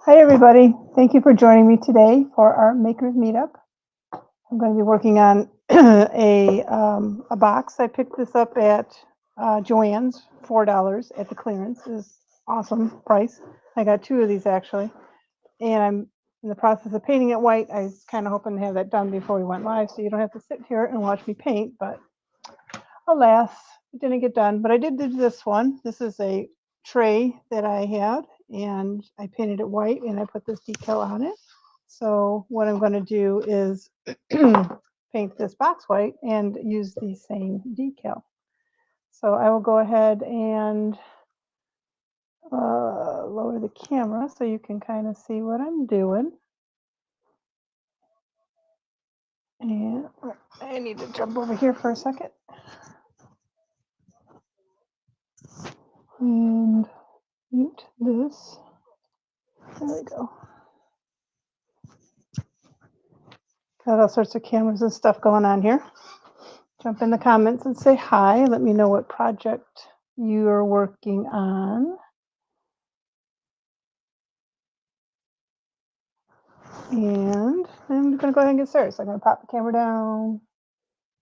Hi, everybody. Thank you for joining me today for our Makers Meetup. I'm going to be working on a box. I picked this up at Joann's, $4 at the clearance. Is awesome price. I got two of these actually, and I'm in the process of painting it white. I was kind of hoping to have that done before we went live, so you don't have to sit here and watch me paint. But alas, it didn't get done. But I did do this one. This is a tray that I had, and I painted it white, and I put this decal on it. So what I'm going to do is paint this box white and use the same decal. So I will go ahead and lower the camera so you can kind of see what I'm doing. And I need to jump over here for a second. And mute this. There we go. Got all sorts of cameras and stuff going on here. Jump in the comments and say hi. Let me know what project you are working on. And I'm going to go ahead and get started. So I'm going to pop the camera down,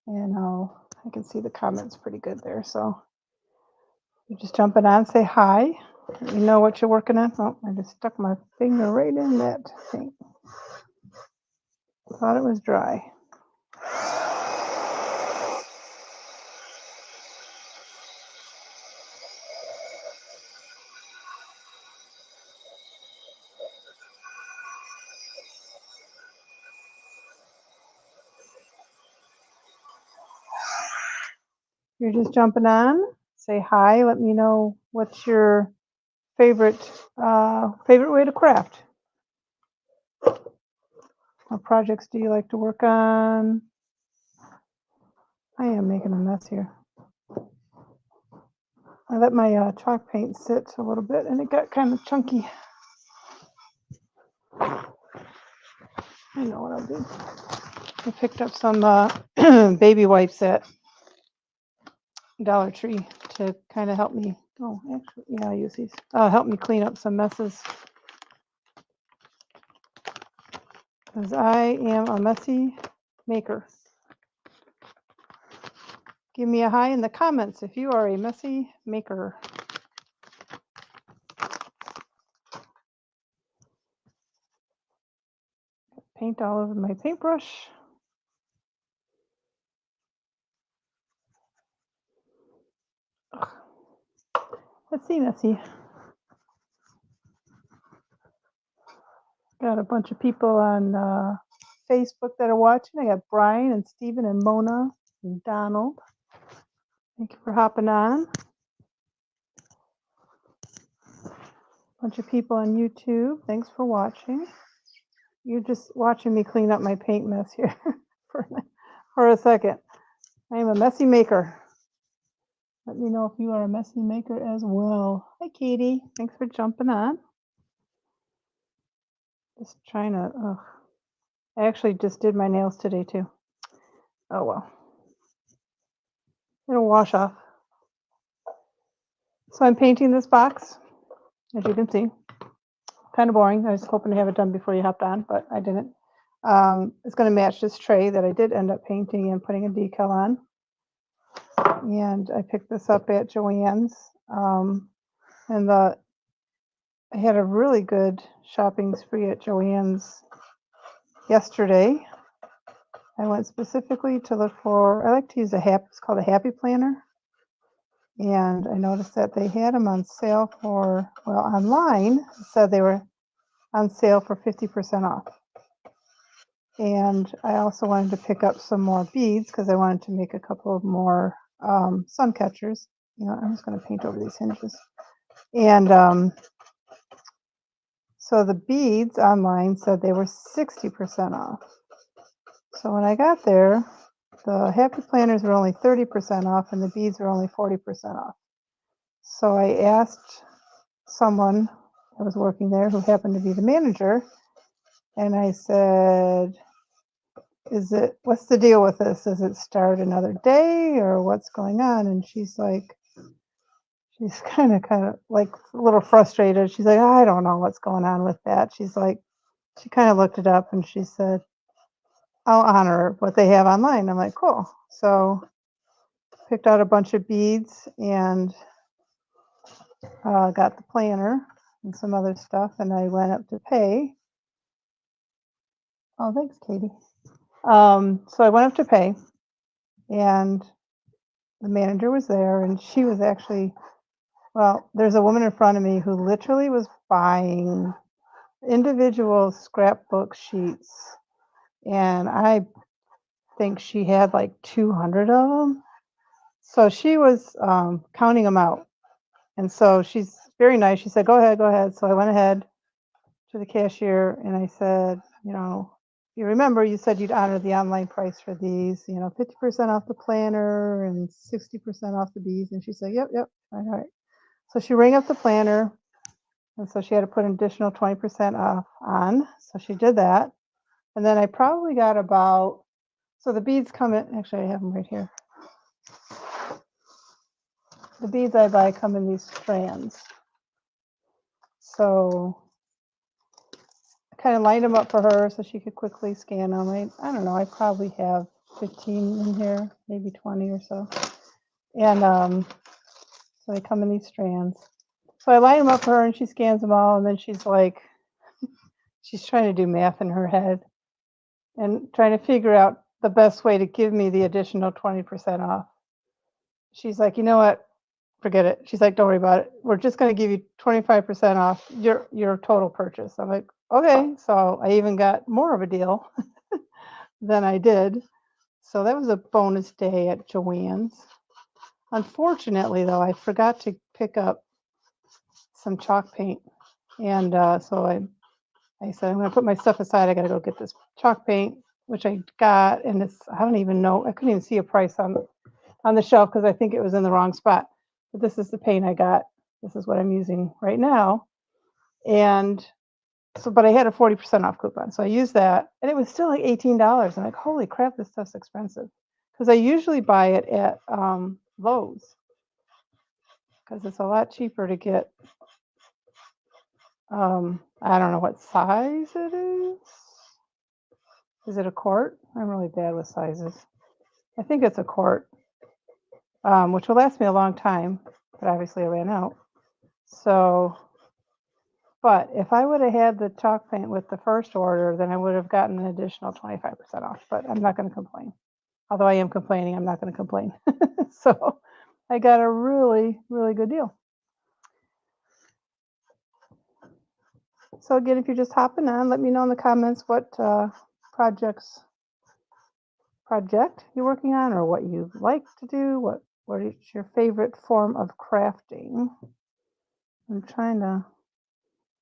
and I can see the comments pretty good there. So you just jump it on, say hi. Let me know what you're working on. Oh, I just stuck my finger right in that thing. Thought it was dry. You're just jumping on, say hi. Let me know what's your favorite way to craft. What projects do you like to work on? I am making a mess here. I let my chalk paint sit a little bit, and it got kind of chunky. I know what I'll do. I picked up some baby wipes at Dollar Tree to kind of help me. Oh, actually, yeah, I use these. Help me clean up some messes. Because I am a messy maker. Give me a hi in the comments if you are a messy maker. Paint all over my paintbrush. Ugh. Let's see, messy. Got a bunch of people on Facebook that are watching. I got Brian and Stephen and Mona and Donald. Thank you for hopping on. Bunch of people on YouTube. Thanks for watching. You're just watching me clean up my paint mess here for a second. I am a messy maker. Let me know if you are a messy maker as well. Hi, Katie. Thanks for jumping on. Just trying to, I actually just did my nails today too. Oh well. It'll wash off. So I'm painting this box, as you can see. Kind of boring. I was hoping to have it done before you hopped on, but I didn't. It's going to match this tray that I did end up painting and putting a decal on. And I picked this up at Joann's. And I had a really good shopping spree at Joann's yesterday. I went specifically to look for, I like to use it's called a Happy Planner. And I noticed that they had them on sale for, well, online, it said they were on sale for 50% off. And I also wanted to pick up some more beads because I wanted to make a couple of more sun catchers. You know, I'm just going to paint over these hinges. And so the beads online said they were 60% off. So when I got there, the Happy Planners were only 30% off and the beads were only 40% off. So I asked someone that was working there who happened to be the manager, and I said, what's the deal with this? Does it start another day or what's going on? And she's like, she's kind of like a little frustrated. She's like, I don't know what's going on with that. She's like, she kind of looked it up and she said, I'll honor what they have online. I'm like, cool. So picked out a bunch of beads and got the planner and some other stuff. And I went up to pay. Oh, thanks, Katie. So I went up to pay and the manager was there and she was actually, well, there's a woman in front of me who literally was buying individual scrapbook sheets. And I think she had like 200 of them. So she was counting them out. And so she's very nice. She said, go ahead, go ahead. So I went ahead to the cashier and I said, you remember you said you'd honor the online price for these, 50% off the planner and 60% off the beads. And she said, yep, all right. So she rang up the planner. And so she had to put an additional 20% off on. So she did that. And then I probably got about, so the beads come in, actually I have them right here. The beads I buy come in these strands. So I kind of lined them up for her so she could quickly scan them. I don't know, I probably have 15 in here, maybe 20 or so. And so they come in these strands. So I line them up for her and she scans them all. And then she's like, she's trying to do math in her head and trying to figure out the best way to give me the additional 20% off. She's like, you know what? Forget it. She's like, don't worry about it. We're just going to give you 25% off your total purchase. I'm like, okay. So I even got more of a deal than I did. So that was a bonus day at Joann's. Unfortunately, though, I forgot to pick up some chalk paint. And so I said, I'm going to put my stuff aside. I got to go get this chalk paint, which I got. And it's, I don't even know. I couldn't even see a price on the shelf because I think it was in the wrong spot. But this is the paint I got. This is what I'm using right now. And so, but I had a 40% off coupon. So I used that and it was still like $18. I'm like, holy crap, this stuff's expensive. Because I usually buy it at Lowe's because it's a lot cheaper to get. I don't know what size it is. Is it a quart? I'm really bad with sizes. I think it's a quart, which will last me a long time, but obviously I ran out. So, but if I would have had the chalk paint with the first order, then I would have gotten an additional 25% off, but I'm not going to complain. Although I am complaining, I'm not going to complain. So I got a really, really good deal. So again, if you're just hopping on, let me know in the comments what project you're working on or what you like to do, what is your favorite form of crafting. I'm trying to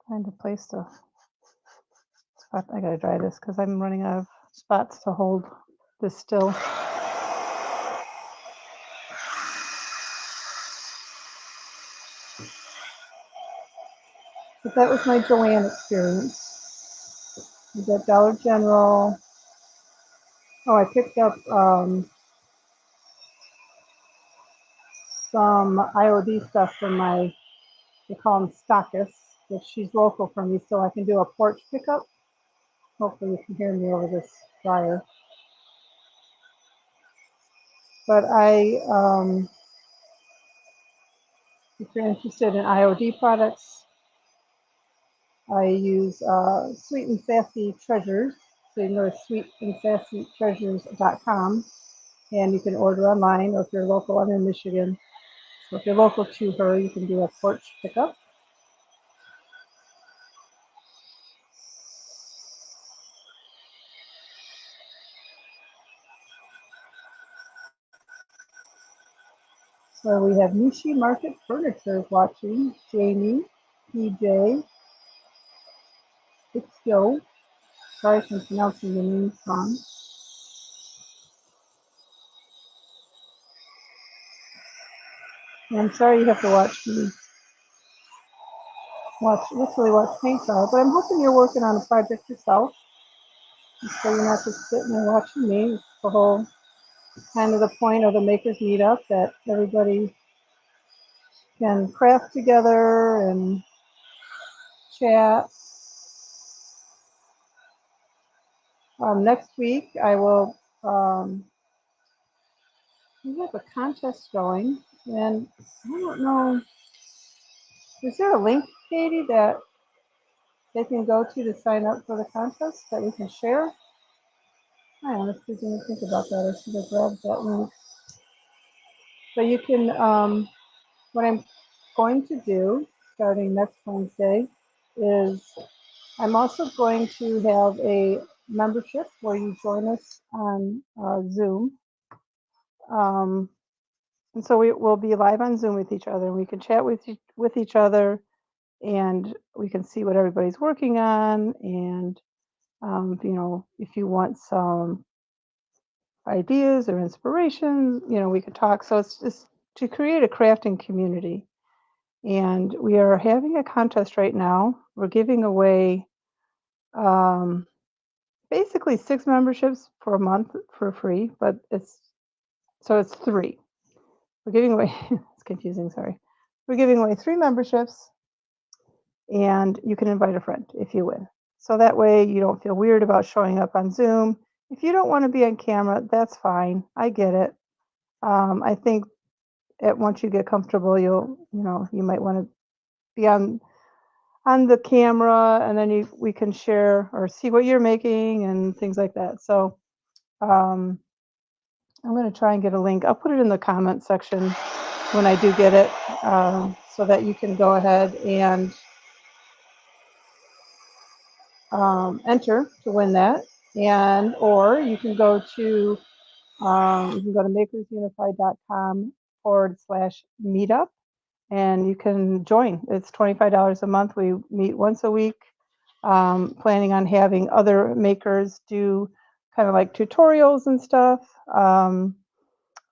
find a place to spot. I gotta dry this because I'm running out of spots to hold this still. But that was my Joann experience. We got Dollar General. Oh, I picked up some IOD stuff from they call them stockists, but she's local for me, so I can do a porch pickup. Hopefully you can hear me over this dryer. But if you're interested in IOD products, I use Sweet and Sassy Treasures. So you can go to sweetandsassytreasures.com and you can order online, or if you're local, I'm in Michigan. So if you're local to her, you can do a porch pickup. So we have Nishi Market Furniture watching, Jamie, PJ, it's Joe. Sorry if I'm pronouncing the names wrong. And I'm sorry you have to watch me literally watch paint dry, but I'm hoping you're working on a project yourself. So you're not just sitting and watching me. It's the whole kind of the point of the Makers Meetup, that everybody can craft together and chat. Next week I will we have a contest going, and I don't know, is there a link, Katie, that they can go to sign up for the contest that we can share? I honestly didn't think about that. I should have grabbed that link. But you can, what I'm going to do starting next Wednesday is I'm also going to have a membership where you join us on Zoom. And so we will be live on Zoom with each other. We can chat with each other, and we can see what everybody's working on. And if you want some ideas or inspirations, we could talk. So it's just to create a crafting community. And we are having a contest right now. We're giving away basically 6 memberships for a month for free, but it's 3. We're giving away, it's confusing, sorry. We're giving away 3 memberships, and you can invite a friend if you win. So that way you don't feel weird about showing up on Zoom. If you don't want to be on camera, that's fine. I get it. I think once you get comfortable, you might want to be on the camera, and then we can share or see what you're making and things like that. So I'm going to try and get a link. I'll put it in the comment section when I do get it, so that you can go ahead and enter to win that. And or you can go to makersunified.com/meetup, and you can join. It's $25 a month. We meet once a week, planning on having other makers do kind of like tutorials and stuff.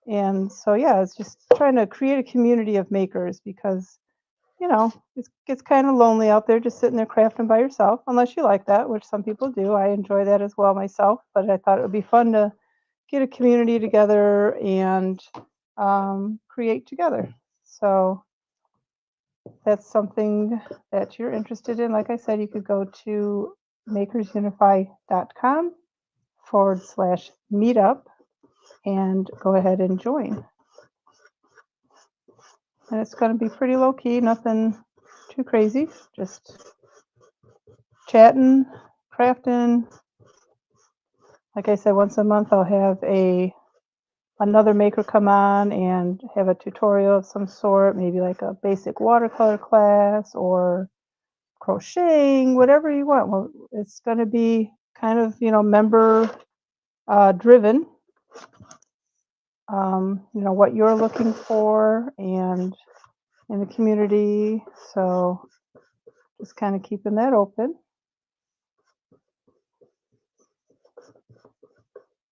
And so, yeah, it's just trying to create a community of makers, because it gets kind of lonely out there just sitting there crafting by yourself, unless you like that, which some people do. I enjoy that as well myself, but I thought it would be fun to get a community together and create together. So that's something that you're interested in. Like I said, you could go to makersunify.com/meetup and go ahead and join. And it's going to be pretty low key, nothing too crazy, just chatting, crafting. Like I said, once a month I'll have another maker come on and have a tutorial of some sort, maybe like a basic watercolor class or crocheting, whatever you want. Well, it's going to be kind of, member driven, what you're looking for and in the community. So just kind of keeping that open.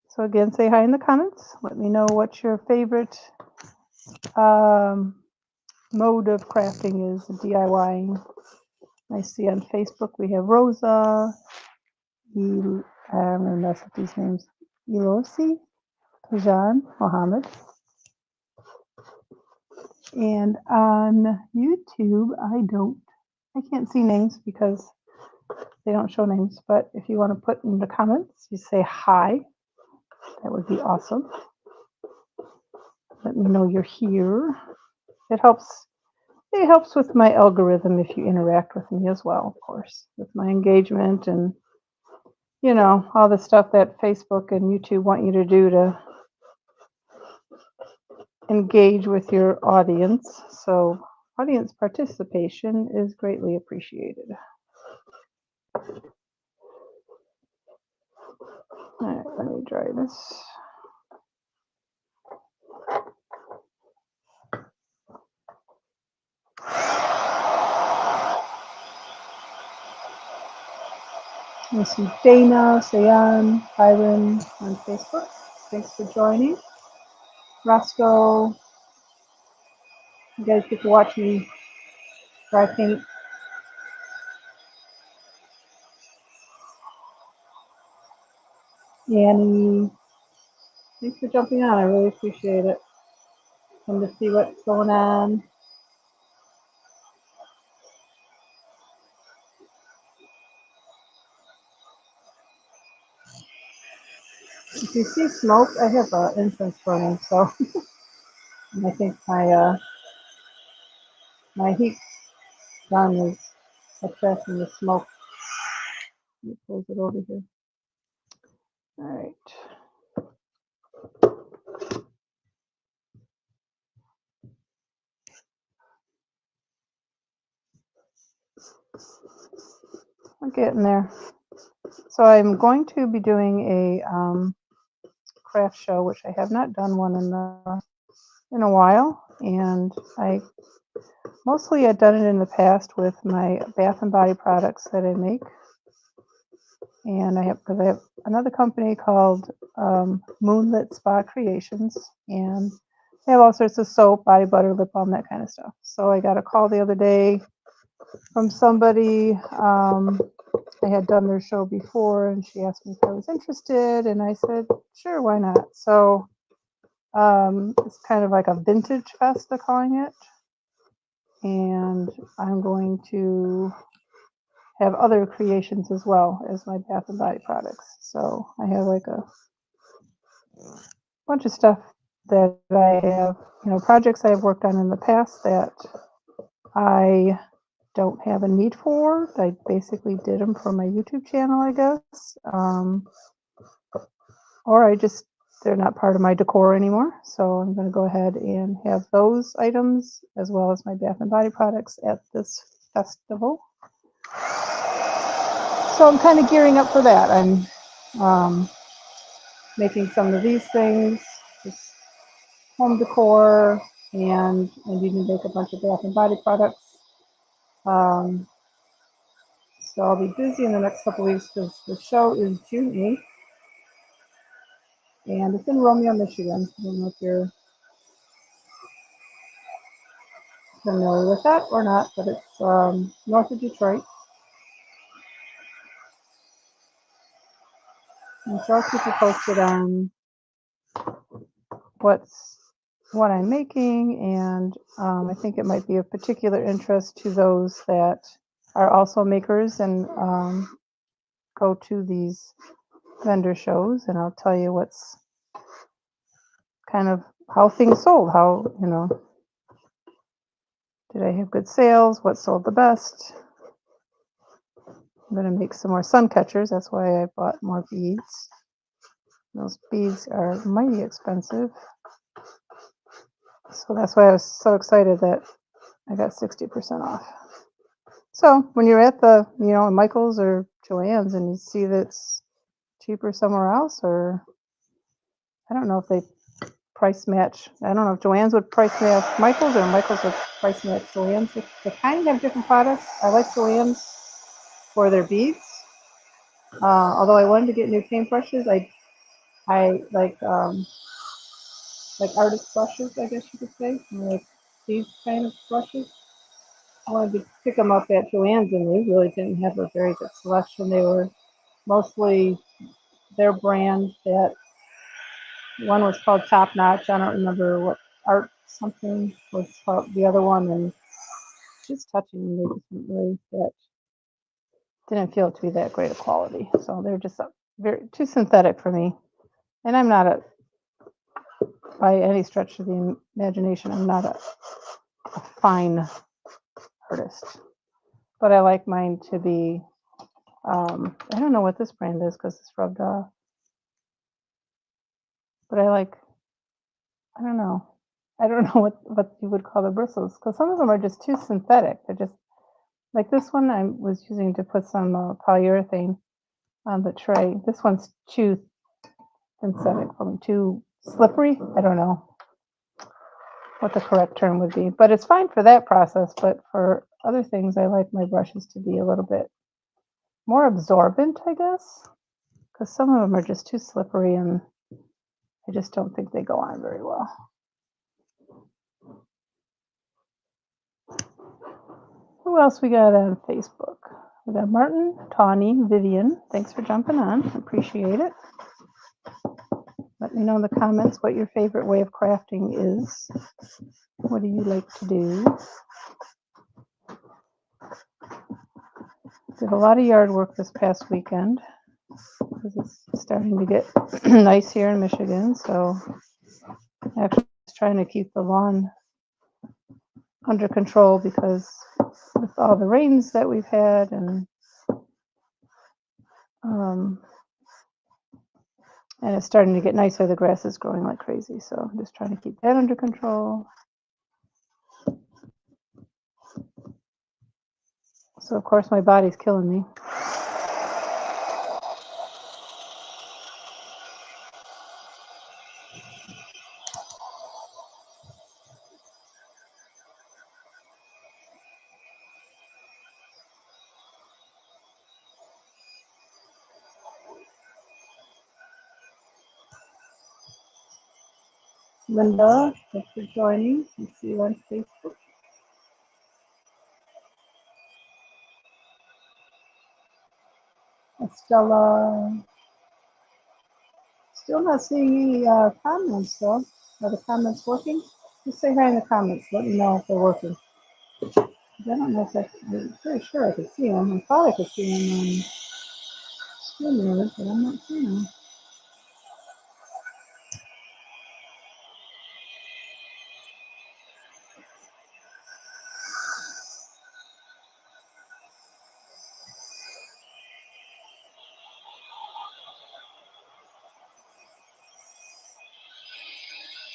So again, say hi in the comments. Let me know what your favorite mode of crafting is, DIYing. I see on Facebook we have Rosa, I'm going to mess up these names, Elosi, Kajan, Mohammed. And on YouTube, I can't see names because they don't show names, but if you want to put in the comments, you say hi. That would be awesome. Let me know you're here. It helps with my algorithm if you interact with me as well, of course, with my engagement and, all the stuff that Facebook and YouTube want you to do to engage with your audience. So audience participation is greatly appreciated. All right, let me dry this. I see Dana, Sayan, Byron on Facebook. Thanks for joining. Roscoe, you guys get to watch me dry paint. Annie, thanks for jumping on. I really appreciate it. Come to see what's going on. If you see smoke, I have incense burning, so and I think my heat gun is attracting the smoke. Let me close it over here. All right. I'm getting there. So I'm going to be doing a craft show, which I have not done one in a while, and I mostly had done it in the past with my bath and body products that I make. And I have another company called Moonlit Spa Creations, and they have all sorts of soap, body butter, lip balm, that kind of stuff. So I got a call the other day from somebody. I had done their show before, and she asked me if I was interested, and I said, sure, why not? So it's kind of like a vintage fest, they're calling it. And I'm going to have other creations as well as my bath and body products. So I have like a bunch of stuff that I have, projects I have worked on in the past that I don't have a need for. I basically did them for my YouTube channel, I guess. Or they're not part of my decor anymore. So I'm going to go ahead and have those items as well as my bath and body products at this festival. So I'm kind of gearing up for that. I'm making some of these things, just home decor, and I need to make a bunch of bath and body products. So I'll be busy in the next couple of weeks because the show is June 8th, and it's in Romeo, Michigan. I don't know if you're familiar with that or not, but it's north of Detroit. And so I'll keep you posted on what I'm making, and I think it might be of particular interest to those that are also makers and go to these vendor shows, and I'll tell you what's kind of how things sold, how, did I have good sales, what sold the best. I'm going to make some more sun catchers. That's why I bought more beads. Those beads are mighty expensive. So that's why I was so excited that I got 60% off. So when you're at the, Michael's or Joann's and you see that's cheaper somewhere else, or I don't know if they price match. I don't know if Joann's would price match Michael's or Michael's would price match Joann's. They kind of have different products. I like Joann's for their beads. Although I wanted to get new paintbrushes, I like artist brushes, I guess you could say, like these kind of brushes. I wanted to pick them up at Joann's, and they really didn't have a very good selection. They were mostly their brand. That one was called Top Notch. I don't remember what art something was called the other one, and just touching them, they just didn't feel it to be that great a quality. So they're just too synthetic for me. And I'm not by any stretch of the imagination, I'm not a fine artist. But I like mine to be, I don't know what this brand is because it's rubbed off. But I don't know. I don't know what you would call the bristles, because some of them are just too synthetic. They're just, like this one I was using to put some polyurethane on the tray. This one's too synthetic, too slippery. I don't know what the correct term would be, but it's fine for that process. But for other things, I like my brushes to be a little bit more absorbent, I guess, because some of them are just too slippery and I just don't think they go on very well. Who else we got on Facebook? We got Martin, Tawny, Vivian. Thanks for jumping on. Appreciate it. Let me know in the comments what your favorite way of crafting is. What do you like to do? Did a lot of yard work this past weekend. because it's starting to get nice here in Michigan. So actually just trying to keep the lawn under control because with all the rains that we've had and it's starting to get nicer, the grass is growing like crazy. So I'm just trying to keep that under control. So of course my body's killing me. Linda, thanks for joining. I see you on Facebook. Estella, still not seeing any comments though. Are the comments working? Just say hi in the comments. Let me know if they're working. I don't know if I'm pretty sure I could see them. I thought I could see them on StreamYard, but I'm not seeing them.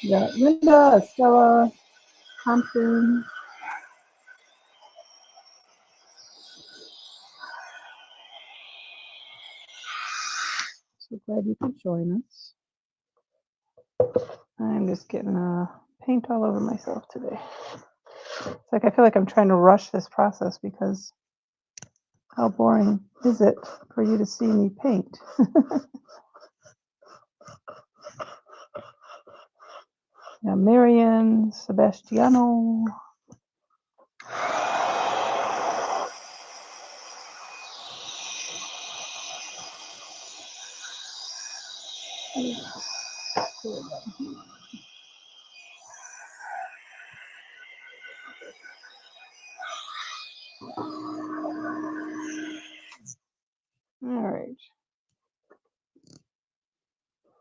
Yeah, Linda, Estella, Compton. So glad you could join us. I'm just getting paint all over myself today. It's like I feel like I'm trying to rush this process because how boring is it for you to see me paint? Yeah, Marion, Sebastiano. All right.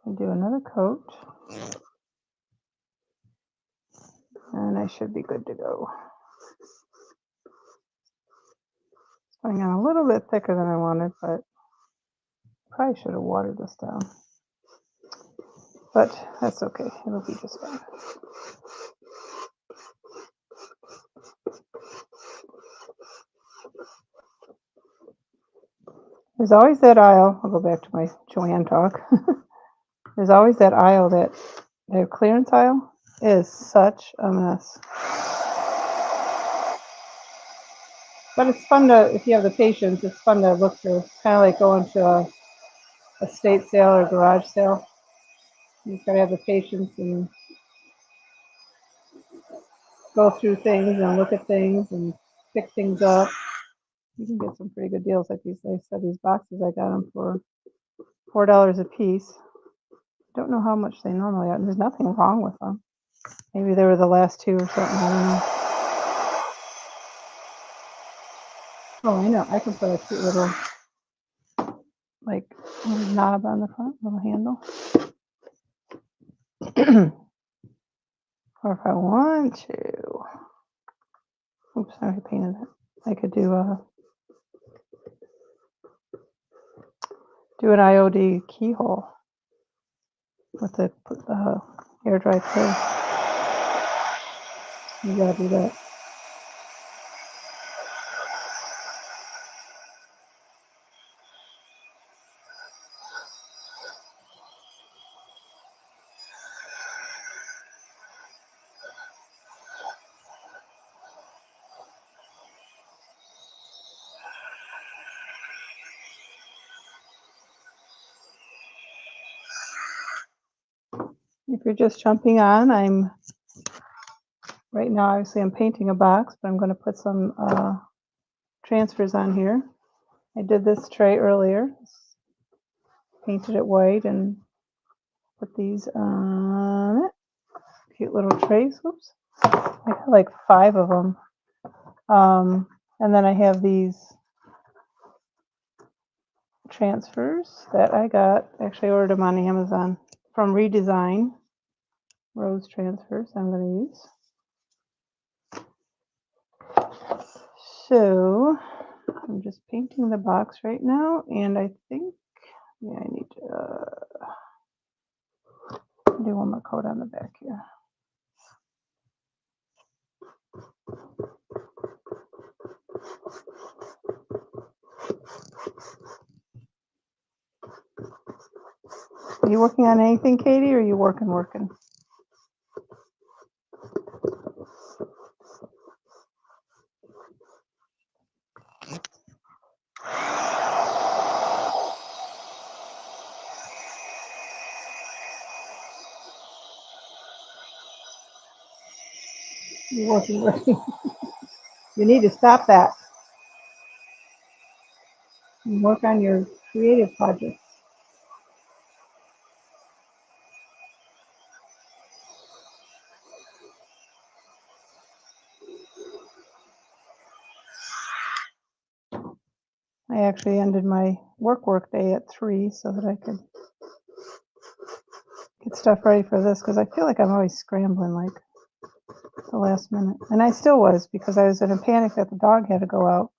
I'll do another coat. And I should be good to go. It's going on a little bit thicker than I wanted, but probably should have watered this down. But that's okay. It'll be just fine. There's always that aisle. I'll go back to my Joanne talk. There's always that aisle, that their clearance aisle is such a mess. But it's fun to, if you have the patience, it's fun to look through. It's kind of like going to a estate sale or garage sale. You just gotta have the patience and go through things and look at things and pick things up. You can get some pretty good deals like these. Like I said, these boxes, I got them for $4 a piece. Don't know how much they normally are. There's nothing wrong with them. Maybe they were the last two or something. I don't know. Oh, I know. I can put a cute little, like, knob on the front, little handle. Or if I want to, oops, I already painted it. I could do an IOD keyhole with the air dry clay. You gotta do that. If you're just jumping on, right now, obviously I'm painting a box, but I'm going to put some transfers on here. I did this tray earlier, painted it white and put these on it. Cute little trays. Oops. I got like 5 of them. And then I have these transfers that I got. Actually, I ordered them on Amazon from Redesign. Rose transfers I'm going to use. So I'm just painting the box right now, and I think, yeah, I need to do one more coat on the back here. Are you working on anything, Katie, or are you working? You're working. You need to stop that and work on your creative projects. I actually ended my work day at 3 so that I could get stuff ready for this, because I feel like I'm always scrambling like the last minute. And I still was, because I was in a panic that the dog had to go out.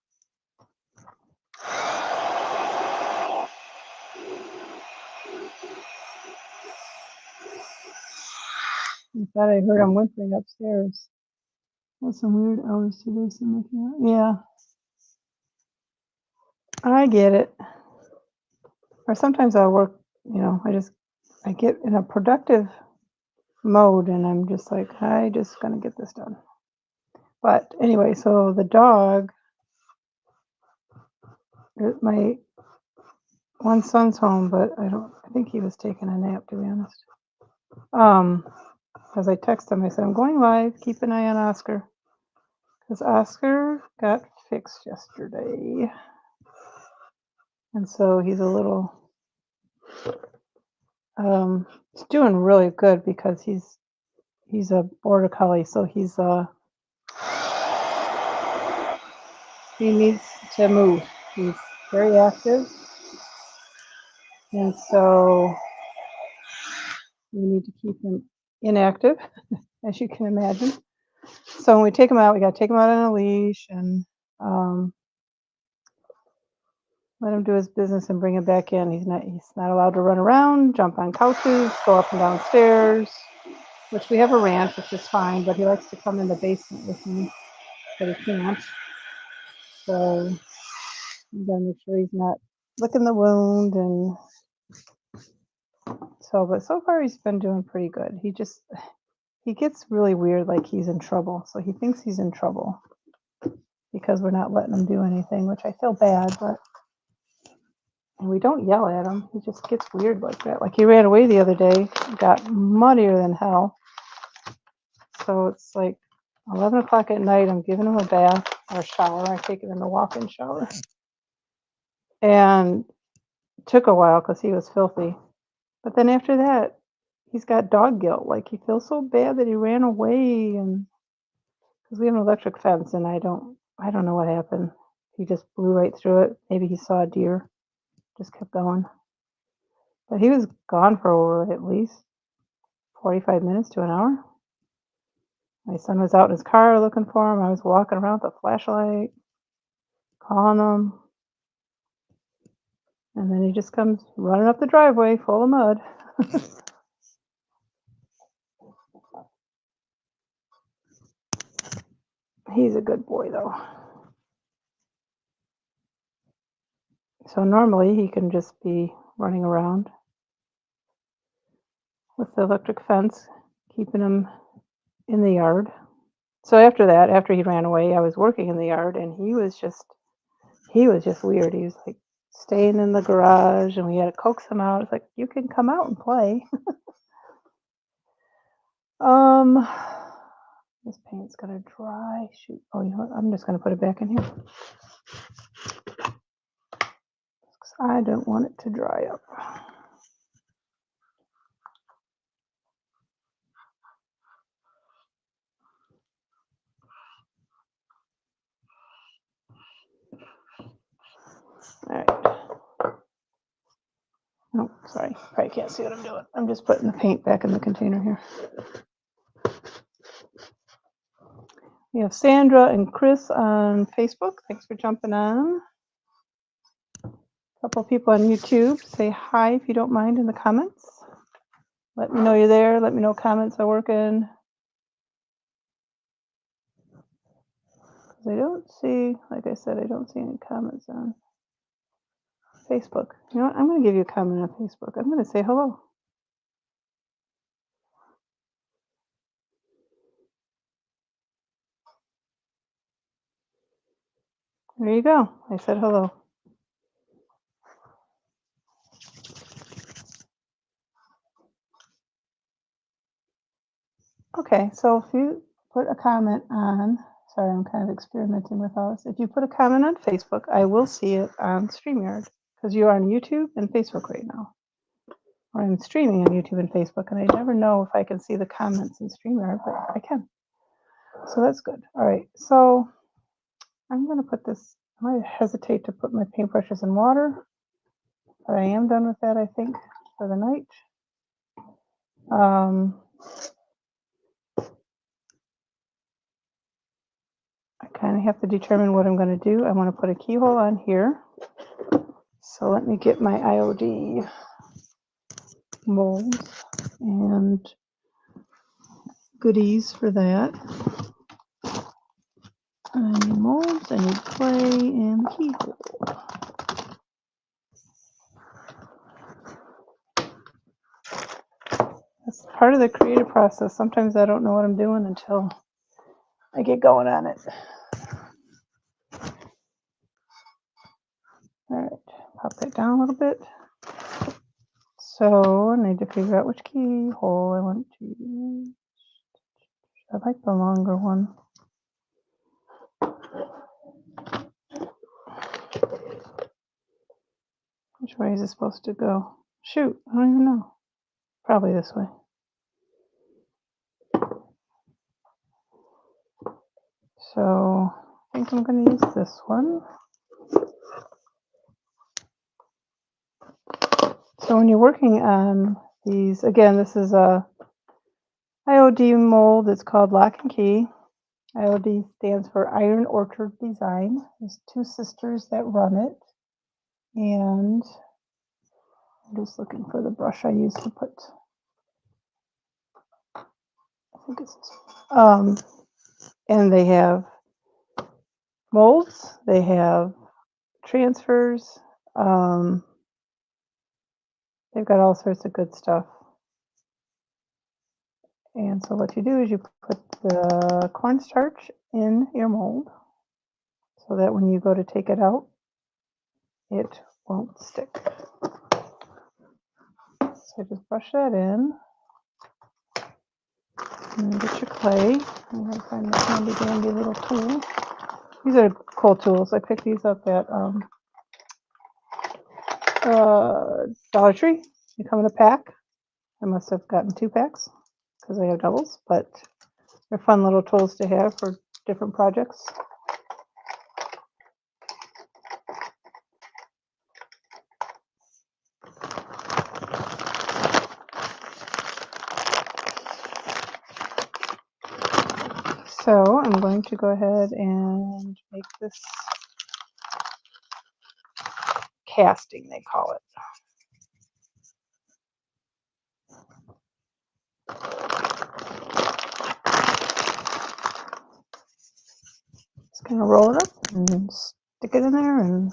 I thought I heard him whimpering upstairs. That's some weird hours today. Yeah, I get it. Or sometimes I'll work, I get in a productive mode and I'm just like, I just gonna get this done. But anyway, so the dog, my one son's home, but I think he was taking a nap, to be honest. As I text him, I said, I'm going live, keep an eye on Oscar. Because Oscar got fixed yesterday. And so he's a little, he's doing really good, because he's a border collie, so he needs to move. He's very active, and so we need to keep him inactive, as you can imagine. So when we take him out, we got to take him out on a leash and let him do his business and bring him back in. He's not allowed to run around, jump on couches, go up and down stairs, which we have a ranch, which is fine, but he likes to come in the basement with me, but he can't. So I'm gonna make sure he's not licking the wound, and but so far he's been doing pretty good. He gets really weird, like he's in trouble. So he thinks he's in trouble because we're not letting him do anything, which I feel bad, and we don't yell at him. He just gets weird like that. Like he ran away the other day, got muddier than hell. So it's like 11 o'clock at night. I'm giving him a bath or a shower. I take him in the walk-in shower. And it took a while because he was filthy. But then after that, he's got dog guilt. Like he feels so bad that he ran away, and because we have an electric fence, and I don't know what happened. He just blew right through it. Maybe he saw a deer, just kept going. But he was gone for over at least 45 minutes to an hour. My son was out in his car looking for him. I was walking around with a flashlight, calling him. And then he just comes running up the driveway full of mud. He's a good boy, though. So normally he can just be running around with the electric fence, keeping him in the yard. So after he ran away, I was working in the yard, and he was just weird. He was like staying in the garage, and we had to coax him out. It's like, you can come out and play. This paint's gonna dry. Shoot. Oh, you know what? I'm just gonna put it back in here. I don't want it to dry up. All right. Probably can't see what I'm doing. I'm just putting the paint back in the container here. We have Sandra and Chris on Facebook. Thanks for jumping on. A couple people on YouTube. Say hi if you don't mind in the comments. Let me know you're there. Let me know comments are working. I don't see, like I said, I don't see any comments on Facebook. You know what? I'm going to give you a comment on Facebook. I'm going to say hello. There you go. I said hello. Okay, so if you put a comment on, sorry, I'm kind of experimenting with all this. If you put a comment on Facebook, I will see it on StreamYard because you're on YouTube and Facebook right now. Or I'm streaming on YouTube and Facebook, and I never know if I can see the comments in StreamYard, but I can. So that's good. All right, so I'm going to put this, I might hesitate to put my paintbrushes in water, but I am done with that, I think, for the night. I kind of have to determine what I'm going to do. I want to put a keyhole on here. So let me get my IOD molds and goodies for that. I need molds, I need clay, and keyhole. That's part of the creative process. Sometimes I don't know what I'm doing until I get going on it. All right, pop that down a little bit. So I need to figure out which keyhole I want to use. I like the longer one. Which way is it supposed to go? Shoot, I don't even know. Probably this way. So I think I'm going to use this one. So when you're working on these, again, this is a IOD mold. It's called Lock and Key. IOD stands for Iron Orchard Design. There's two sisters that run it. And I'm just looking for the brush I used to put. I think it's and they have molds, they have transfers, they've got all sorts of good stuff. And so what you do is you put the cornstarch in your mold so that when you go to take it out, it won't stick. So just brush that in. And get your clay. I'm going to find this handy dandy little tool. These are cool tools. I picked these up at Dollar Tree. They come in a pack. I must have gotten 2 packs because I have doubles, but they're fun little tools to have for different projects. So I'm going to go ahead and make this casting, they call it. Just gonna roll it up and stick it in there and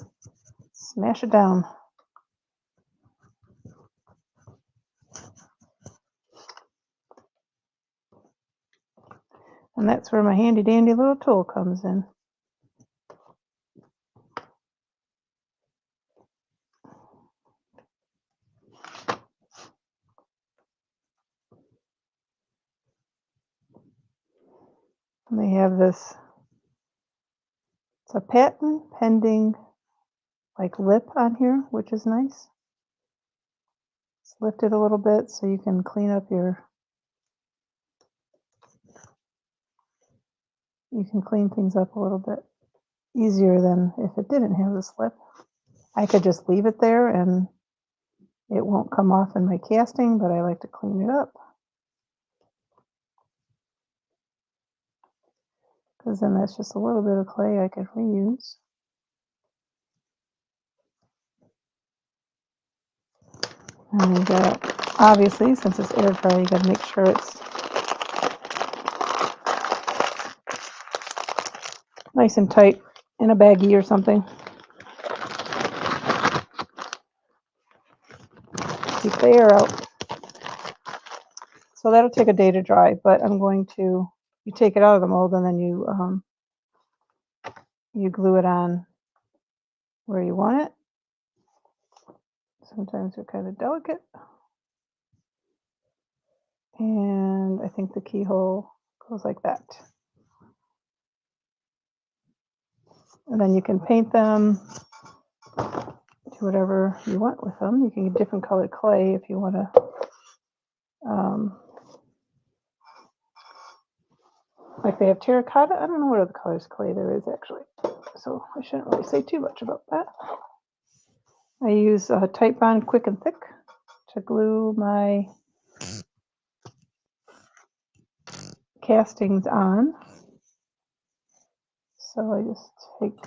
smash it down. And that's where my handy dandy little tool comes in. And they have this, it's a patent pending like lip on here, which is nice. It's lifted a little bit so you can clean up your, you can clean things up a little bit easier than if it didn't have this lip. I could just leave it there and it won't come off in my casting, but I like to clean it up. Because then that's just a little bit of clay I could reuse. And you got, obviously, since it's air dry, you got to make sure it's nice and tight in a baggie or something. Keep the air out. So that'll take a day to dry, but I'm going to, you take it out of the mold and then you glue it on where you want it. Sometimes they're kind of delicate. And I think the keyhole goes like that. And then you can paint them, do whatever you want with them. You can get different colored clay if you want to. Like they have terracotta. I don't know what other colors clay there is actually. So I shouldn't really say too much about that. I use a Tight Bond Quick and Thick to glue my castings on. So I just take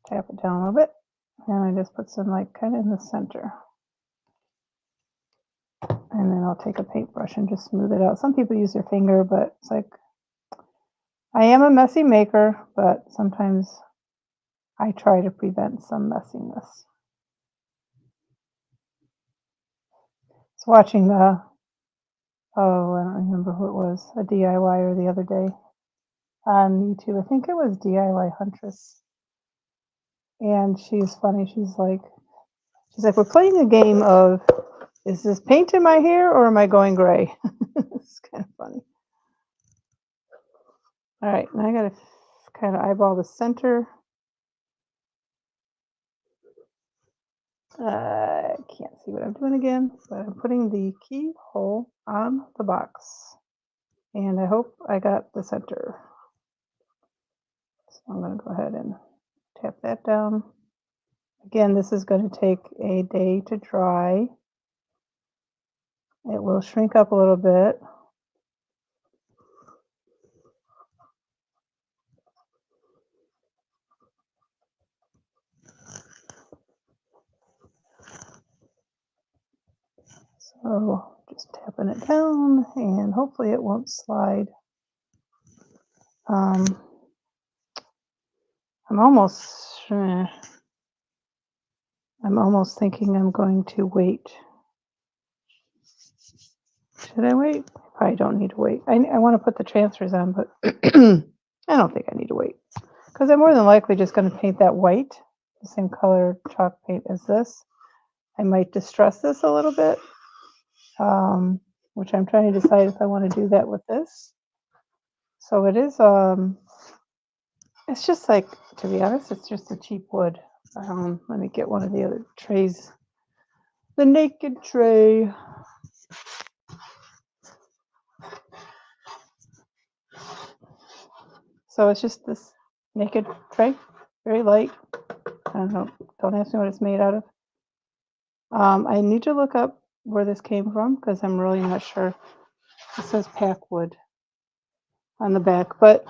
tap it down a little bit, and I just put some like kind of in the center. And then I'll take a paintbrush and just smooth it out. Some people use their finger, but it's like, I am a messy maker, but sometimes I try to prevent some messiness. I was watching I don't remember who it was, a DIYer the other day on YouTube. I think it was DIY Huntress. And she's funny. She's like, we're playing a game of, is this paint in my hair or am I going gray? It's kind of funny. All right, now I got to kind of eyeball the center. I can't see what I'm doing again, but I'm putting the keyhole on the box. And I hope I got the center. So I'm going to go ahead and tap that down. Again, this is going to take a day to dry. It will shrink up a little bit. So just tapping it down and hopefully it won't slide. I'm almost thinking I'm going to wait. Should I wait? Probably don't need to wait. I want to put the transfers on, but I don't think I need to wait because I'm more than likely just going to paint that white, the same color chalk paint as this. I might distress this a little bit, which I'm trying to decide if I want to do that with this. So it is, it's just like, to be honest, it's just a cheap wood. Let me get one of the other trays. The naked tray. So it's just this naked tray, very light. I don't know, don't ask me what it's made out of. I need to look up where this came from because I'm really not sure. It says packwood on the back, but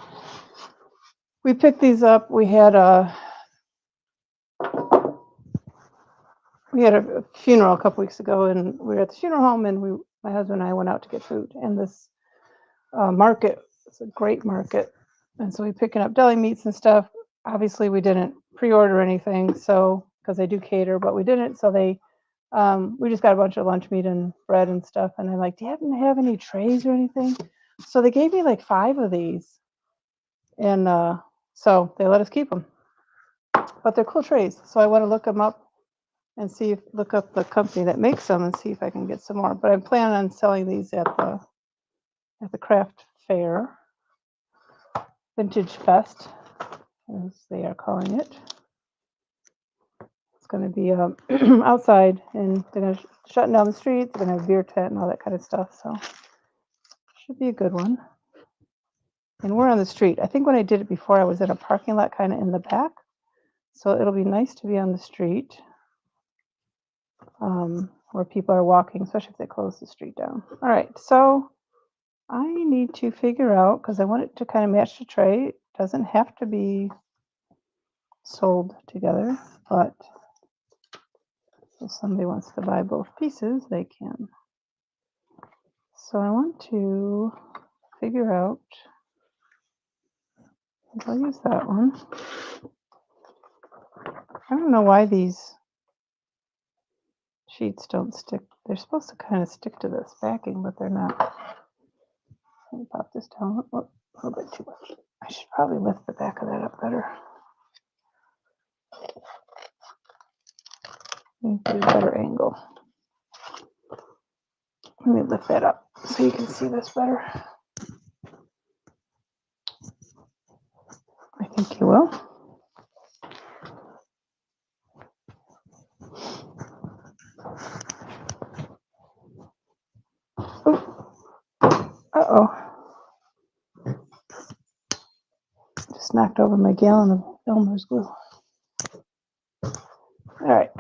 we picked these up. We had a funeral a couple weeks ago, and we were at the funeral home, and my husband and I went out to get food. And this market, it's a great market, and so we picking up deli meats and stuff. Obviously, we didn't pre-order anything, so because they do cater, but we didn't. So we just got a bunch of lunch meat and bread and stuff. And I'm like, do you happen to have any trays or anything? So they gave me like 5 of these, and so they let us keep them. But they're cool trays, so I want to look them up and look up the company that makes them and see if I can get some more. But I'm planning on selling these at the craft fair, Vintage Fest, as they are calling it. It's going to be outside, and they're going to shutting down the streets. They're going to have a beer tent and all that kind of stuff. So should be a good one. And we're on the street. I think when I did it before, I was in a parking lot kind of in the back. So it'll be nice to be on the street where people are walking, especially if they close the street down. All right, so I need to figure out, because I want it to kind of match the tray. It doesn't have to be sold together, but if somebody wants to buy both pieces, they can. So I want to figure out, I'll use that one. I don't know why these sheets don't stick. They're supposed to kind of stick to this backing, but they're not. Let me pop this down a little bit too much. I should probably lift the back of that up better. Get a better angle. Let me lift that up so you can see this better. I think you will. Uh-oh. Just knocked over my gallon of Elmer's glue. All right.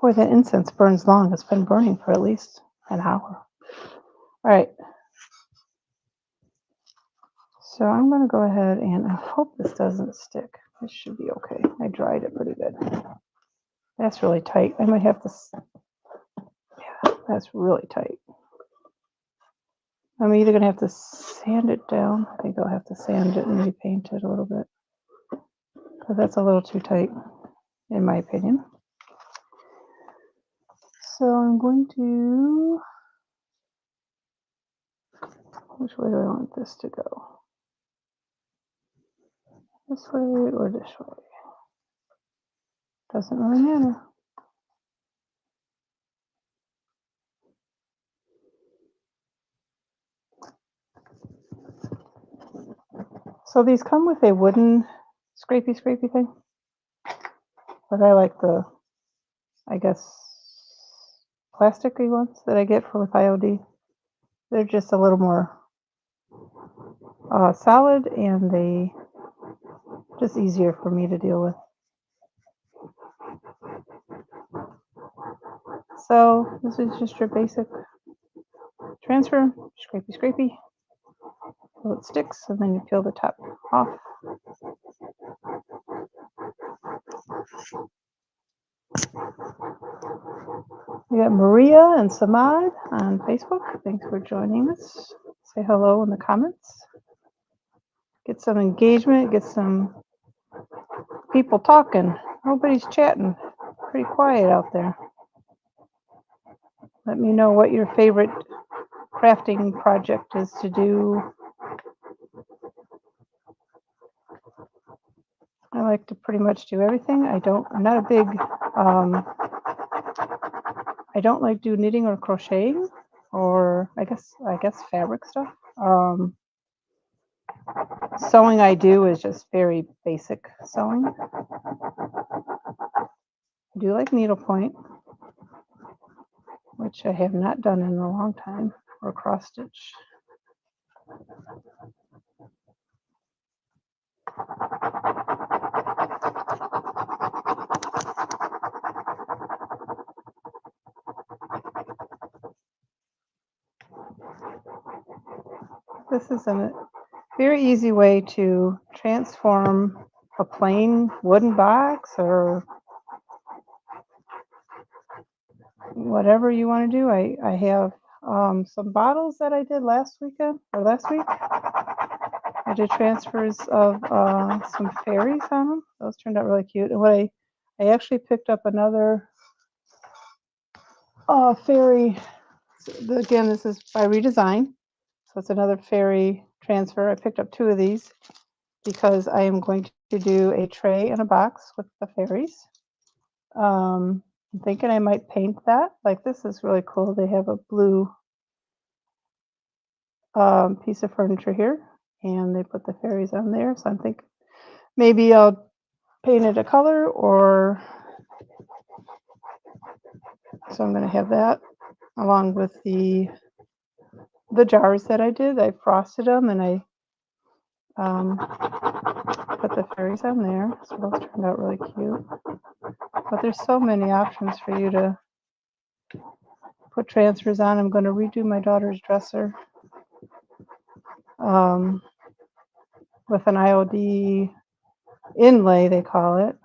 Boy, that incense burns long. It's been burning for at least an hour. All right. So I'm going to go ahead and I hope this doesn't stick. This should be okay. I dried it pretty good. That's really tight. I might have to, yeah, that's really tight. I'm either going to have to sand it down. I think I'll have to sand it and maybe paint it a little bit, because that's a little too tight, in my opinion. So I'm going to, which way do I want this to go? This way or this way? Doesn't really matter. So these come with a wooden scrapey thing, but I like the, I guess, plasticky ones that I get with IOD. They're just a little more solid, and they just easier for me to deal with. So this is just your basic transfer, scrapey, till it sticks, and then you peel the top off. We got Maria and Samad on Facebook. Thanks for joining us. Say hello in the comments. Get some engagement, get some people talking. Nobody's chatting. Pretty quiet out there. Let me know what your favorite crafting project is to do. I like to pretty much do everything. I'm not a big, I don't like do knitting or crocheting, or I guess fabric stuff. Sewing I do is just very basic sewing. I do like needlepoint, which I have not done in a long time, or cross stitch. This is a very easy way to transform a plain wooden box or whatever you want to do. I have some bottles that I did last week. I did transfers of some fairies on them. Those turned out really cute. And I actually picked up another fairy. Again, this is by Redesign. So it's another fairy transfer. I picked up 2 of these because I am going to do a tray and a box with the fairies. I'm thinking I might paint that. Like, this is really cool. They have a blue piece of furniture here, and they put the fairies on there. So I'm thinking maybe I'll paint it a color, or so I'm going to have that along with the the jars that I did, I frosted them and I put the fairies on there. So those turned out really cute. But there's so many options for you to put transfers on. I'm going to redo my daughter's dresser with an IOD inlay, they call it.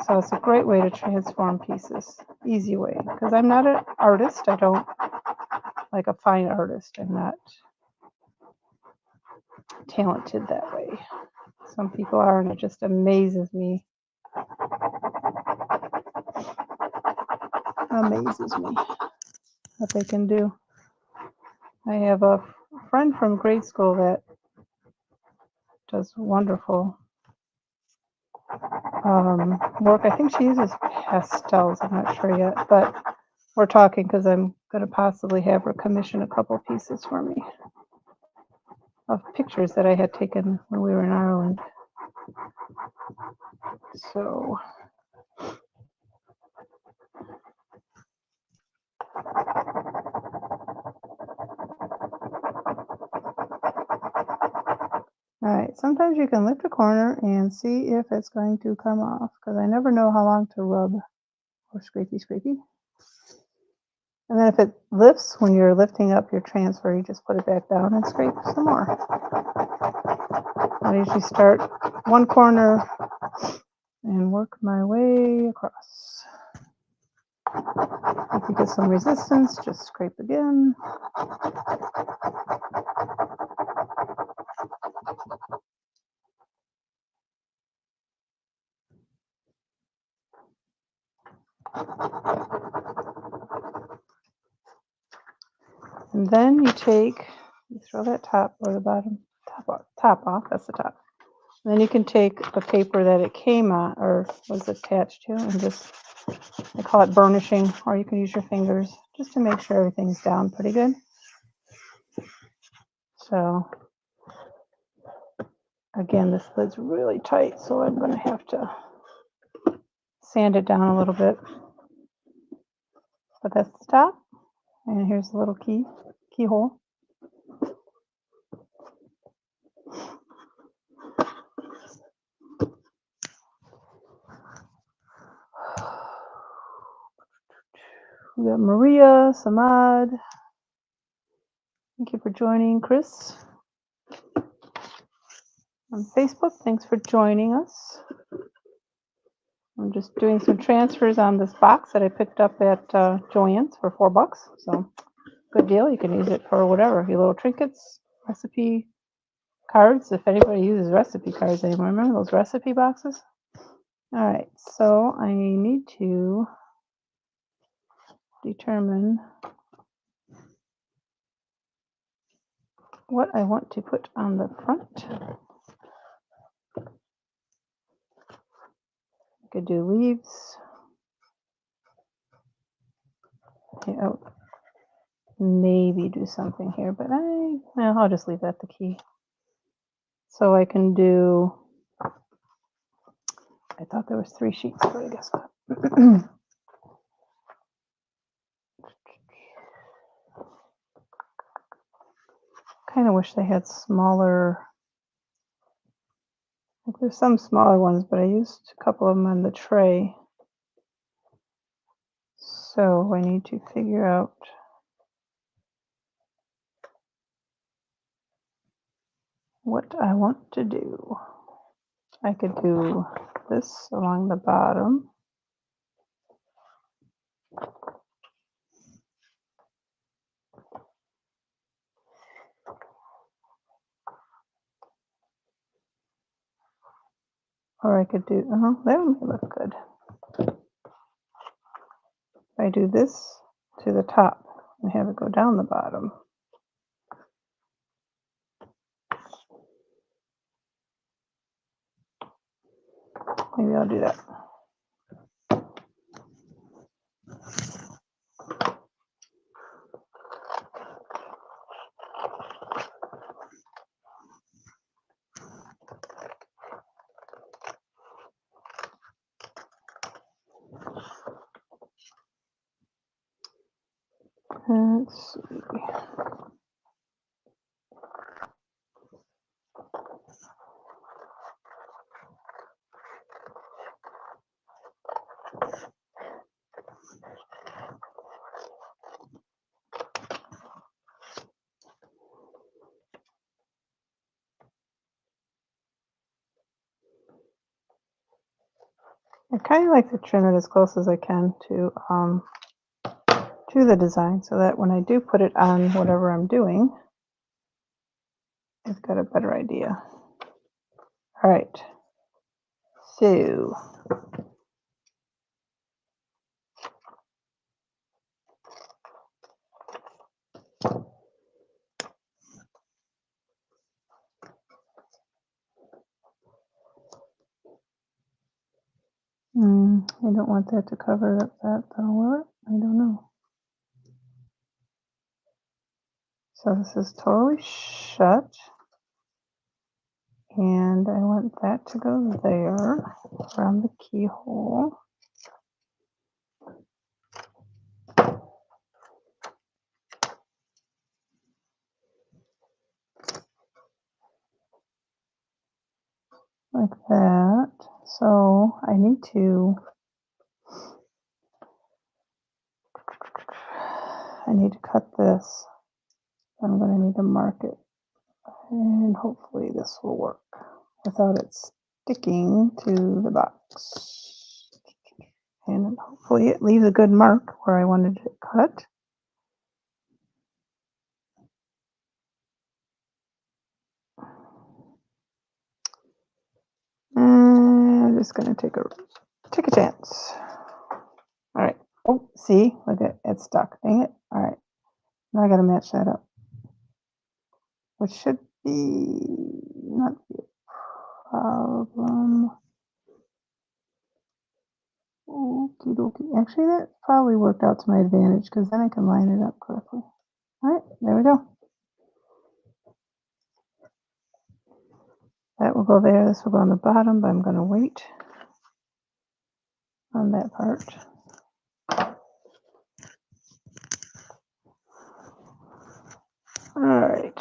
So it's a great way to transform pieces. Easy way. Because I'm not an artist. I don't like a fine artist. I'm not talented that way. Some people are, and it just amazes me. Amazes me what they can do. I have a friend from grade school that does wonderful work. I think she uses pastels. I'm not sure yet, but we're talking because I'm going to possibly have her commission a couple pieces for me of pictures that I had taken when we were in Ireland. So all right, sometimes you can lift a corner and see if it's going to come off, because I never know how long to rub or scrapey. And then if it lifts when you're lifting up your transfer, you just put it back down and scrape some more. I usually start one corner and work my way across. If you get some resistance, just scrape again. And then you throw that top or the bottom, top off, that's the top. And then you can take the paper that it came on or was attached to and just, I call it burnishing, or you can use your fingers just to make sure everything's down pretty good. So again, this lid's really tight, so I'm going to have to sand it down a little bit. But that's the top, and here's the little keyhole. We got Maria, Samad. Thank you for joining, Chris. On Facebook, thanks for joining us. I'm just doing some transfers on this box that I picked up at Joann's for $4. So good deal. You can use it for whatever, your little trinkets, recipe cards. If anybody uses recipe cards anymore, remember those recipe boxes? All right, so I need to determine what I want to put on the front. I could do leaves. Yeah, maybe do something here, but I'll just leave that the key. So I can do, I thought there was 3 sheets, but I guess not. Kind of wish they had smaller, like there's some smaller ones, but I used a couple of them on the tray. So I need to figure out what I want to do. I could do this along the bottom. Or I could do, that would look good. I do this to the top and have it go down the bottom. Maybe I'll do that. Let's see. I kind of like to trim it as close as I can to the design so that when I do put it on whatever I'm doing, I've got a better idea. All right, so I don't want that to cover up that though, will it? I don't know. So this is totally shut. And I want that to go there around the keyhole. Like that. So I need to cut this. I'm going to need to mark it. And hopefully this will work without it sticking to the box. And hopefully it leaves a good mark where I wanted it cut. And I'm just going to take a chance. All right. Oh, see, look at it's stuck. Dang it. All right. Now I got to match that up, which should be not be a problem. Okie dokie. Actually, that probably worked out to my advantage because then I can line it up correctly. All right, there we go. That will go there. This will go on the bottom, but I'm going to wait on that part. All right.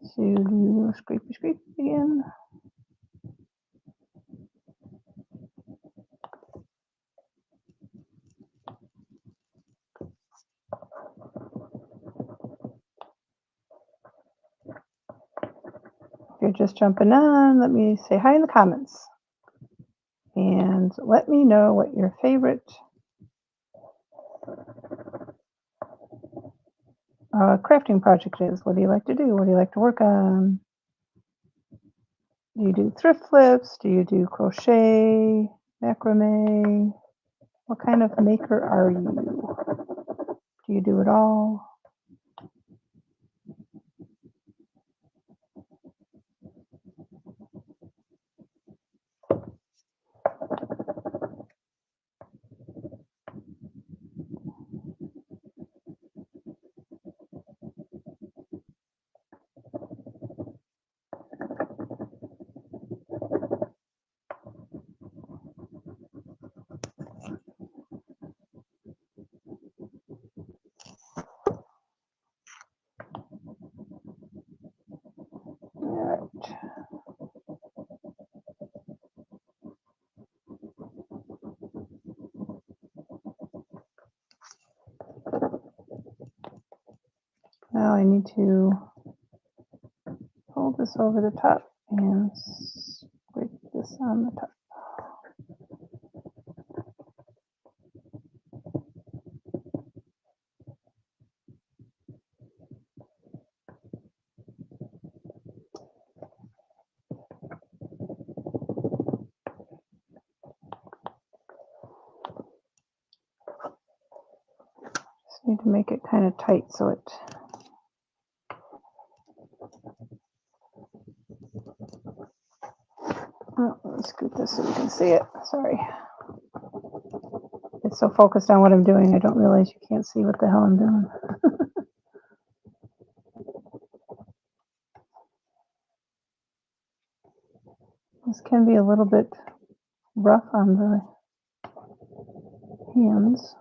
So do scrapey again. If you're just jumping on, let me say hi in the comments. And let me know what your favorite crafting project is. What do you like to do? What do you like to work on? Do you do thrift flips? Do you do crochet, macrame? What kind of maker are you? Do you do it all? All right. Now I need to hold this over the top and scrape this on the top. Just need to make it kind of tight so it. Oh, let me scoot this so you can see it. Sorry. It's so focused on what I'm doing, I don't realize you can't see what the hell I'm doing. This can be a little bit rough on the hands.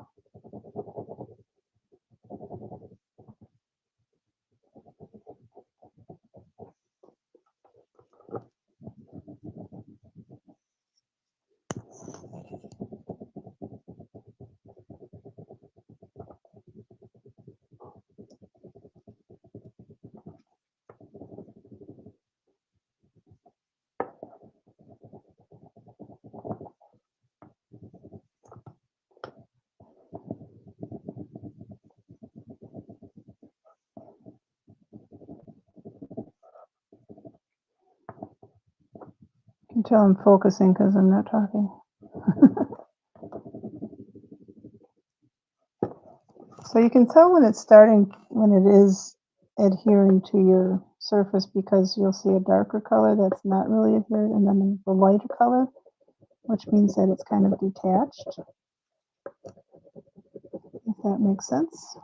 Until I'm focusing because I'm not talking. So you can tell when it's starting, when it is adhering to your surface, because you'll see a darker color that's not really adhered, and then the lighter color, which means that it's kind of detached, if that makes sense.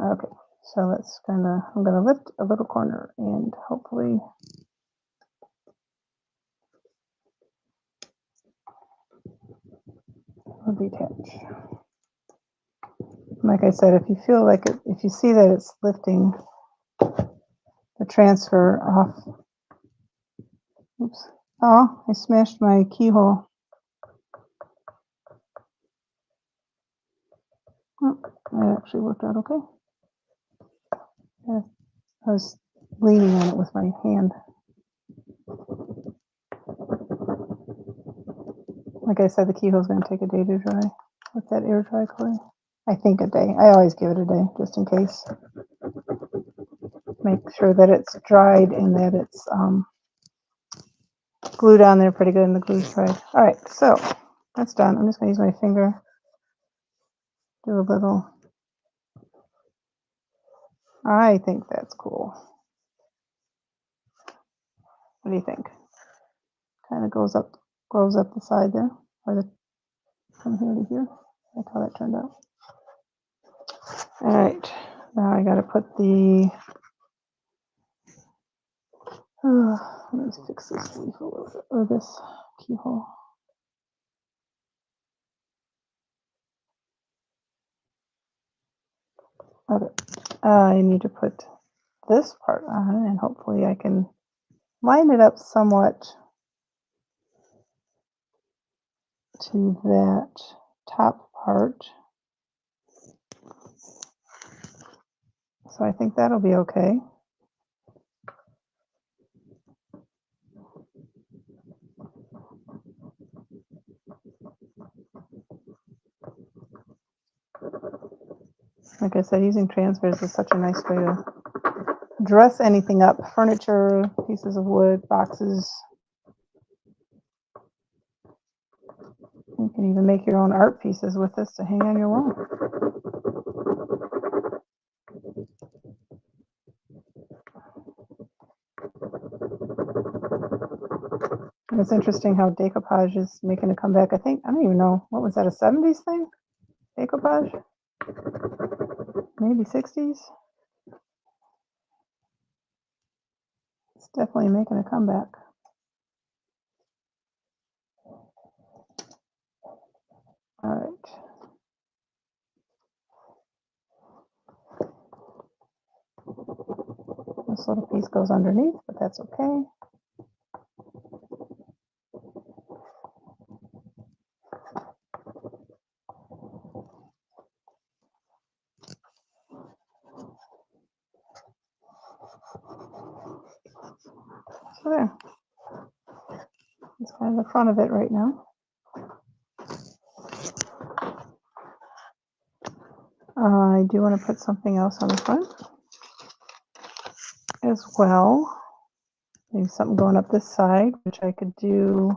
Okay, so let's I'm gonna lift a little corner and hopefully it'll detach. Like I said, if you feel like it, if you see that it's lifting the transfer off. Oops. Oh, I smashed my keyhole. Oh, that actually worked out okay. Yeah, I was leaning on it with my hand. Like I said, the keyhole is going to take a day to dry with that air dry clay. I think a day. I always give it a day just in case. Make sure that it's dried and that it's glued on there pretty good and the glue's dried. All right, so that's done. I'm just going to use my finger, do a little. I think that's cool. What do you think? Kind of goes up the side there, or from here to here. That's how that turned out. All right, now I got to put the. Let me fix this leaf a little bit, or this keyhole. Okay, I need to put this part on, and hopefully I can line it up somewhat to that top part. So I think that'll be okay. Like I said, using transfers is such a nice way to dress anything up. Furniture, pieces of wood, boxes. You can even make your own art pieces with this to hang on your wall. And it's interesting how decoupage is making a comeback. I don't even know, what was that, a 70s thing? Decoupage? Maybe 60s? It's definitely making a comeback. All right. This little piece goes underneath, but that's okay. So there. It's kind of the front of it right now. I do want to put something else on the front as well. Maybe something going up this side, which I could do.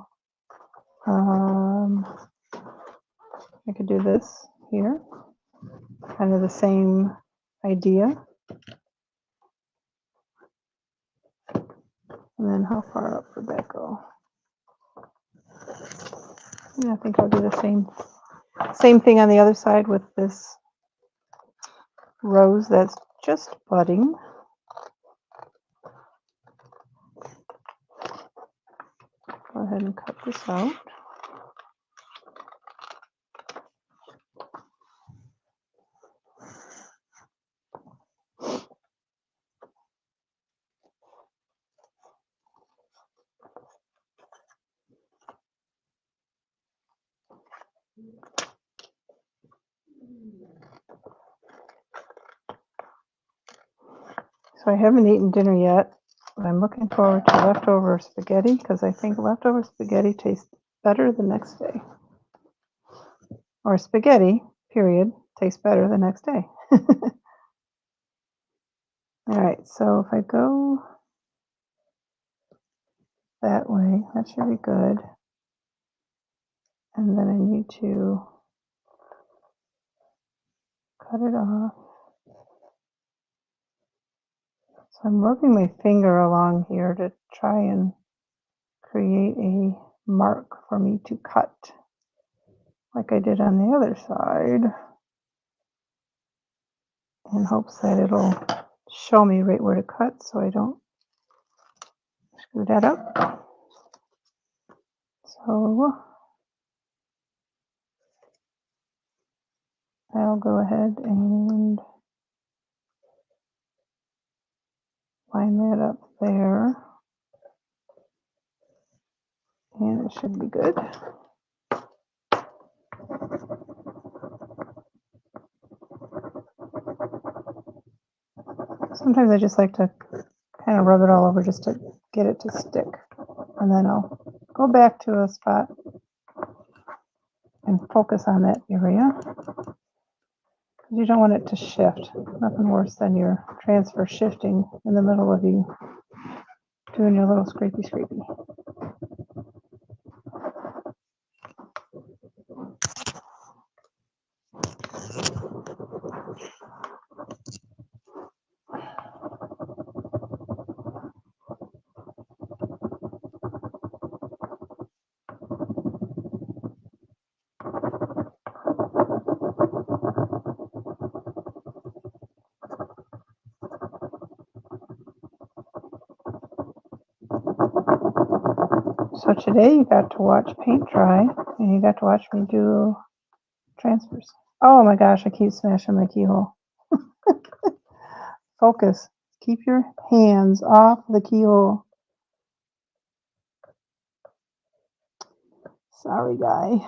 I could do this here, kind of the same idea. And then how far up would that go? Yeah, I think I'll do the same thing on the other side with this rose that's just budding. Go ahead and cut this out. So I haven't eaten dinner yet, but I'm looking forward to leftover spaghetti because I think leftover spaghetti tastes better the next day. or spaghetti, period, tastes better the next day. All right, so if I go that way, that should be good. And then I need to cut it off. So I'm rubbing my finger along here to try and create a mark for me to cut, like I did on the other side, in hopes that it'll show me right where to cut so I don't screw that up. So I'll go ahead and line that up there, and it should be good. Sometimes I just like to kind of rub it all over just to get it to stick, and then I'll go back to a spot and focus on that area. You don't want it to shift. Nothing worse than your transfer shifting in the middle of you doing your little scrapey. So today you got to watch paint dry, and you got to watch me do transfers. Oh my gosh, I keep smashing my keyhole. Focus. Keep your hands off the keyhole. Sorry, guy.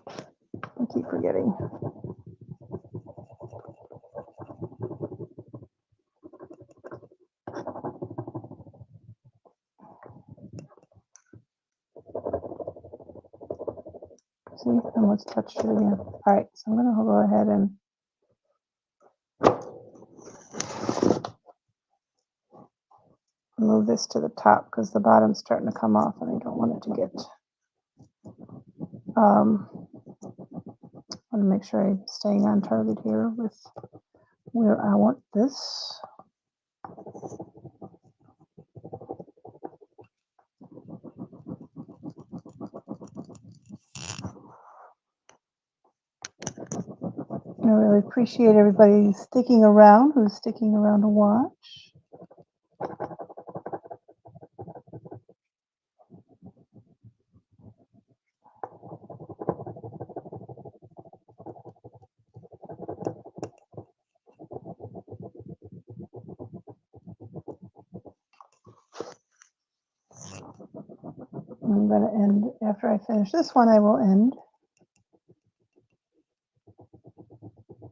I keep forgetting. See, almost touched it again. All right, so I'm going to go ahead and move this to the top because the bottom's starting to come off and I don't want it to get, I want to make sure I'm staying on target here with where I want this. I really appreciate everybody sticking around, who's sticking around to watch. I'm going to end, after I finish this one, I will end.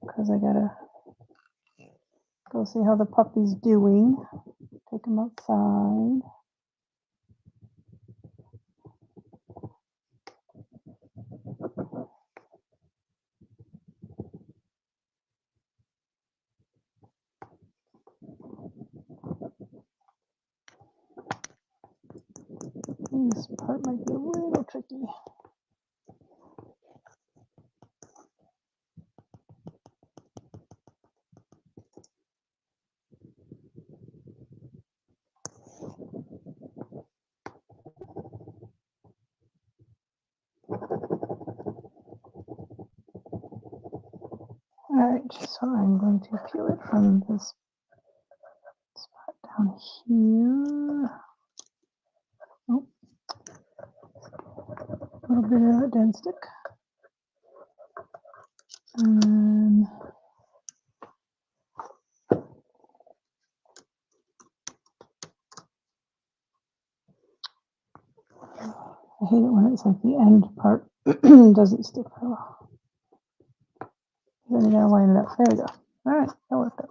Because I got to go see how the puppy's doing. Take him outside. This part might be a little tricky. All right, so I'm going to peel it from this spot down here. Oh, a little bit of a dent stick. And I hate it when it's like the end part doesn't stick very well. Then you gotta line it up. There we go. All right, that worked out.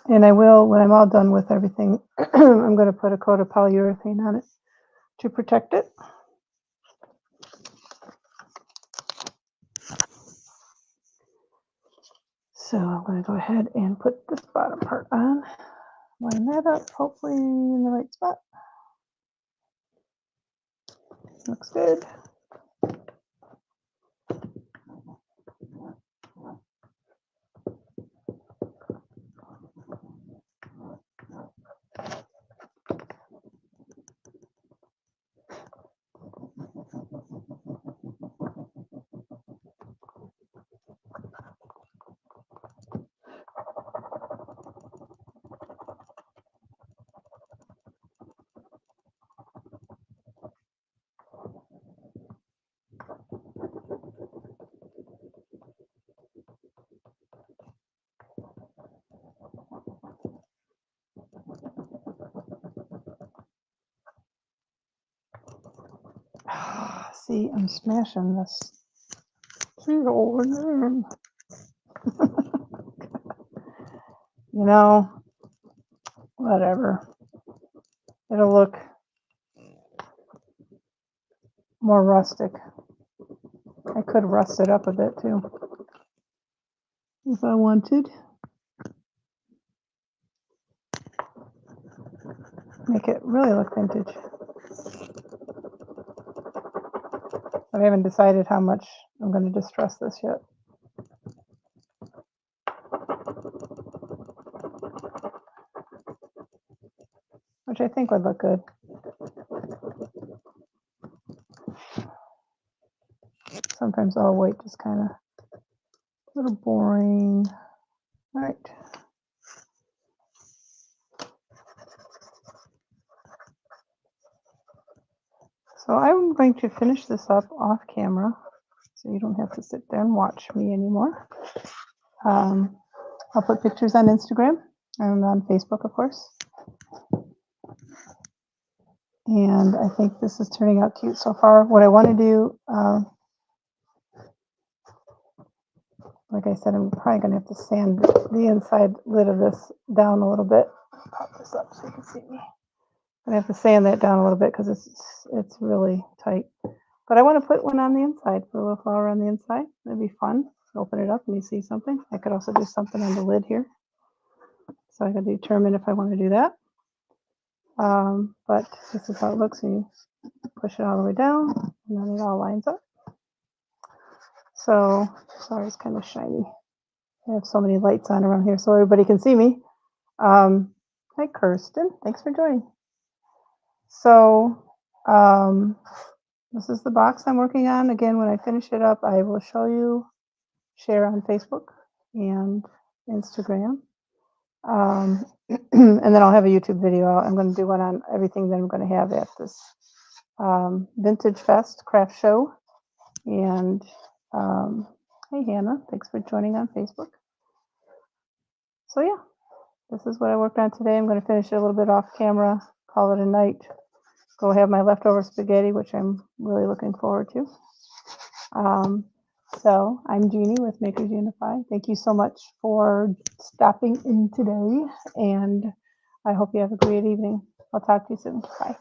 And I will, when I'm all done with everything, I'm going to put a coat of polyurethane on it to protect it. So I'm going to go ahead and put this bottom part on, line that up, hopefully in the right spot. Looks good. See, I'm smashing this. You know, whatever. It'll look more rustic. I could rust it up a bit too, if I wanted. Make it really look vintage. But I haven't decided how much I'm going to distress this yet. Which I think would look good. Sometimes all white just kind of a little boring. All right. So I'm going to finish this up off camera so you don't have to sit there and watch me anymore. I'll put pictures on Instagram and on Facebook, of course. And I think this is turning out cute so far. What I want to do, like I said, I'm probably going to have to sand the inside lid of this down a little bit. Pop this up so you can see me. I have to sand that down a little bit because it's really tight. But I want to put one on the inside, put a little flower on the inside. That'd be fun. Open it up and you see something. I could also do something on the lid here. So I got to determine if I want to do that. But this is how it looks when you push it all the way down, and then it all lines up. So, sorry, it's kind of shiny. I have so many lights on around here so everybody can see me. Hi, Kirsten. Thanks for joining. So, this is the box I'm working on. Again, when I finish it up, I will show you, share on Facebook and Instagram. And then I'll have a YouTube video out. I'm going to do one on everything that I'm going to have at this Vintage Fest craft show. And hey, Hannah, thanks for joining on Facebook. So yeah, this is what I worked on today. I'm going to finish it a little bit off camera, call it a night, go have my leftover spaghetti, which I'm really looking forward to. So I'm Jeannie with Makers Unify. Thank you so much for stopping in today, and I hope you have a great evening. I'll talk to you soon. Bye.